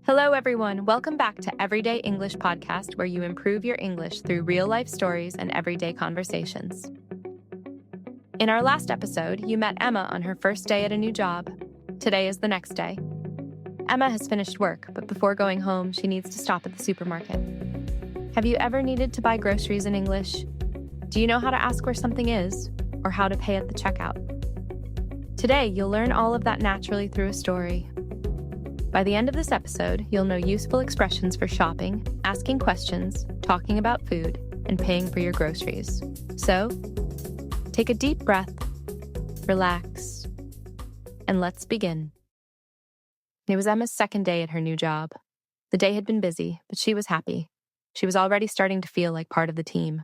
Hello, everyone. Welcome back to Everyday English Podcast, where you improve your English through real-life stories and everyday conversations. In our last episode, you met Emma on her first day at a new job. Today is the next day. Emma has finished work, but before going home, she needs to stop at the supermarket. Have you ever needed to buy groceries in English? Do you know how to ask where something is, or how to pay at the checkout? Today, you'll learn all of that naturally through a story. By the end of this episode, you'll know useful expressions for shopping, asking questions, talking about food, and paying for your groceries. So, take a deep breath, relax, and let's begin. It was Emma's second day at her new job. The day had been busy, but she was happy. She was already starting to feel like part of the team.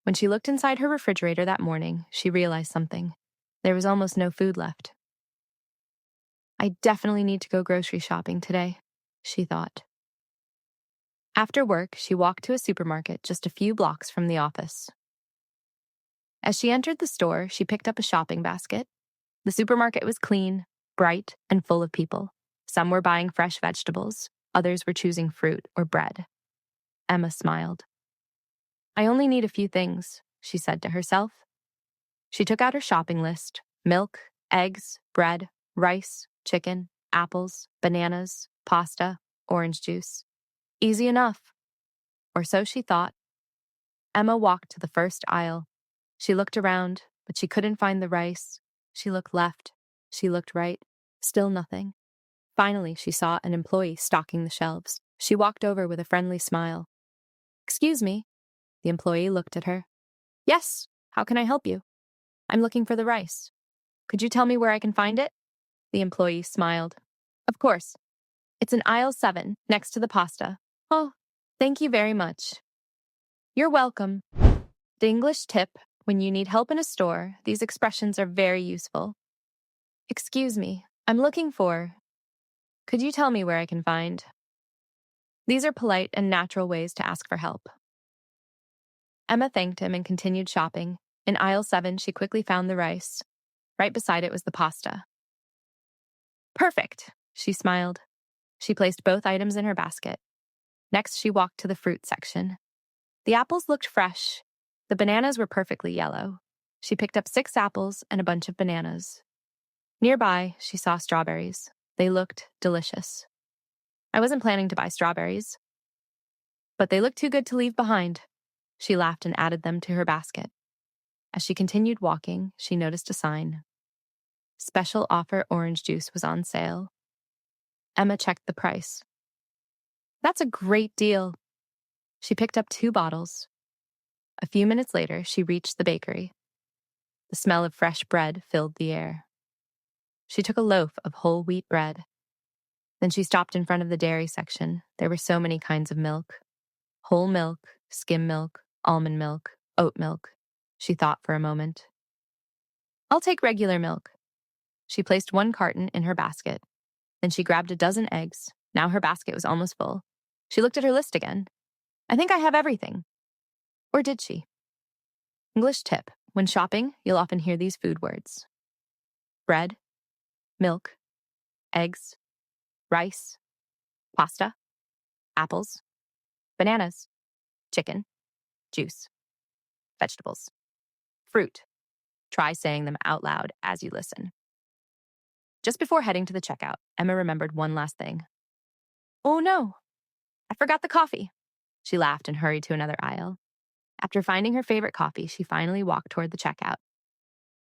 When she looked inside her refrigerator that morning, she realized something. There was almost no food left. I definitely need to go grocery shopping today, she thought. After work, she walked to a supermarket just a few blocks from the office. As she entered the store, she picked up a shopping basket. The supermarket was clean, bright, and full of people. Some were buying fresh vegetables, others were choosing fruit or bread. Emma smiled. I only need a few things, she said to herself. She took out her shopping list: milk, eggs, bread, rice, chicken, apples, bananas, pasta, orange juice. Easy enough. Or so she thought. Emma walked to the first aisle. She looked around, but she couldn't find the rice. She looked left. She looked right. Still nothing. Finally, she saw an employee stocking the shelves. She walked over with a friendly smile. Excuse me. The employee looked at her. Yes, how can I help you? I'm looking for the rice. Could you tell me where I can find it? The employee smiled. Of course. It's in aisle 7, next to the pasta. Oh, thank you very much. You're welcome. The English tip: when you need help in a store, these expressions are very useful. Excuse me, I'm looking for. Could you tell me where I can find? These are polite and natural ways to ask for help. Emma thanked him and continued shopping. In aisle 7, she quickly found the rice. Right beside it was the pasta. Perfect, she smiled. She placed both items in her basket. Next, she walked to the fruit section. The apples looked fresh. The bananas were perfectly yellow. She picked up 6 apples and a bunch of bananas. Nearby, she saw strawberries. They looked delicious. I wasn't planning to buy strawberries, but they looked too good to leave behind. She laughed and added them to her basket. As she continued walking, she noticed a sign. Special offer orange juice was on sale. Emma checked the price. That's a great deal. She picked up 2 bottles. A few minutes later, she reached the bakery. The smell of fresh bread filled the air. She took a loaf of whole wheat bread. Then she stopped in front of the dairy section. There were so many kinds of milk. Whole milk, skim milk, almond milk, oat milk. She thought for a moment. I'll take regular milk. She placed 1 carton in her basket. Then she grabbed a dozen eggs. Now her basket was almost full. She looked at her list again. I think I have everything. Or did she? English tip: when shopping, you'll often hear these food words: bread, milk, eggs, rice, pasta, apples, bananas, chicken, juice, vegetables, fruit. Try saying them out loud as you listen. Just before heading to the checkout, Emma remembered one last thing. Oh no, I forgot the coffee. She laughed and hurried to another aisle. After finding her favorite coffee, she finally walked toward the checkout.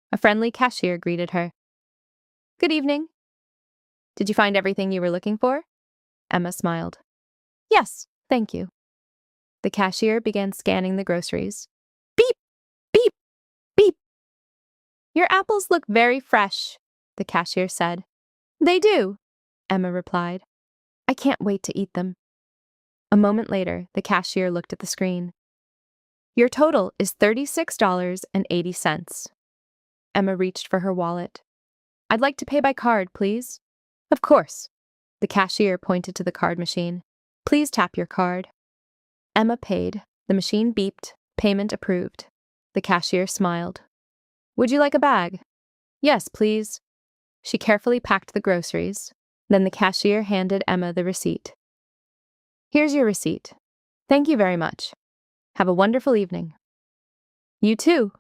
A friendly cashier greeted her. Good evening. Did you find everything you were looking for? Emma smiled. Yes, thank you. The cashier began scanning the groceries. Beep, beep, beep. Your apples look very fresh, the cashier said. They do, Emma replied. I can't wait to eat them. A moment later, the cashier looked at the screen. Your total is $36.80. Emma reached for her wallet. I'd like to pay by card, please. Of course. The cashier pointed to the card machine. Please tap your card. Emma paid. The machine beeped. Payment approved. The cashier smiled. Would you like a bag? Yes, please. She carefully packed the groceries. Then the cashier handed Emma the receipt. Here's your receipt. Thank you very much. Have a wonderful evening. You too.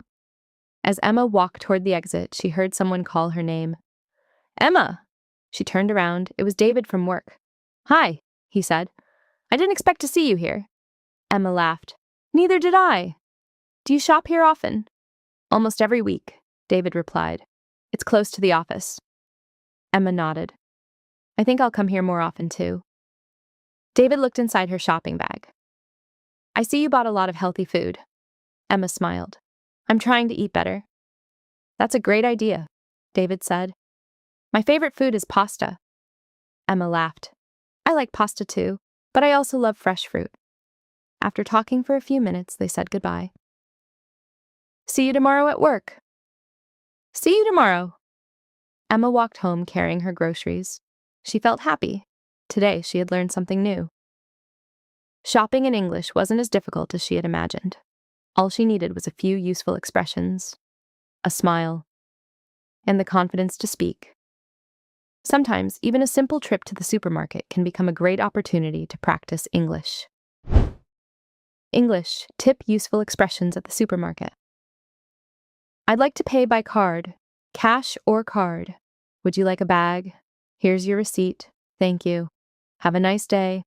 As Emma walked toward the exit, she heard someone call her name. Emma! She turned around. It was David from work. Hi, he said. I didn't expect to see you here. Emma laughed. Neither did I. Do you shop here often? Almost every week, David replied. It's close to the office. Emma nodded. I think I'll come here more often too. David looked inside her shopping bag. I see you bought a lot of healthy food. Emma smiled. I'm trying to eat better. That's a great idea, David said. My favorite food is pasta. Emma laughed. I like pasta too, but I also love fresh fruit. After talking for a few minutes, they said goodbye. See you tomorrow at work. See you tomorrow. Emma walked home carrying her groceries. She felt happy. Today she had learned something new. Shopping in English wasn't as difficult as she had imagined. All she needed was a few useful expressions, a smile, and the confidence to speak. Sometimes, even a simple trip to the supermarket can become a great opportunity to practice English. English, tip useful expressions at the supermarket. I'd like to pay by card, cash or card. Would you like a bag? Here's your receipt. Thank you. Have a nice day.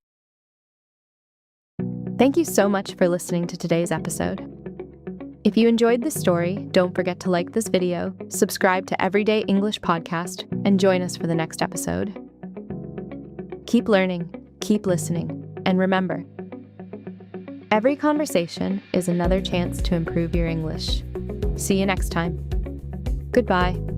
Thank you so much for listening to today's episode. If you enjoyed this story, don't forget to like this video, subscribe to Everyday English Podcast, and join us for the next episode. Keep learning, keep listening, and remember, every conversation is another chance to improve your English. See you next time. Goodbye.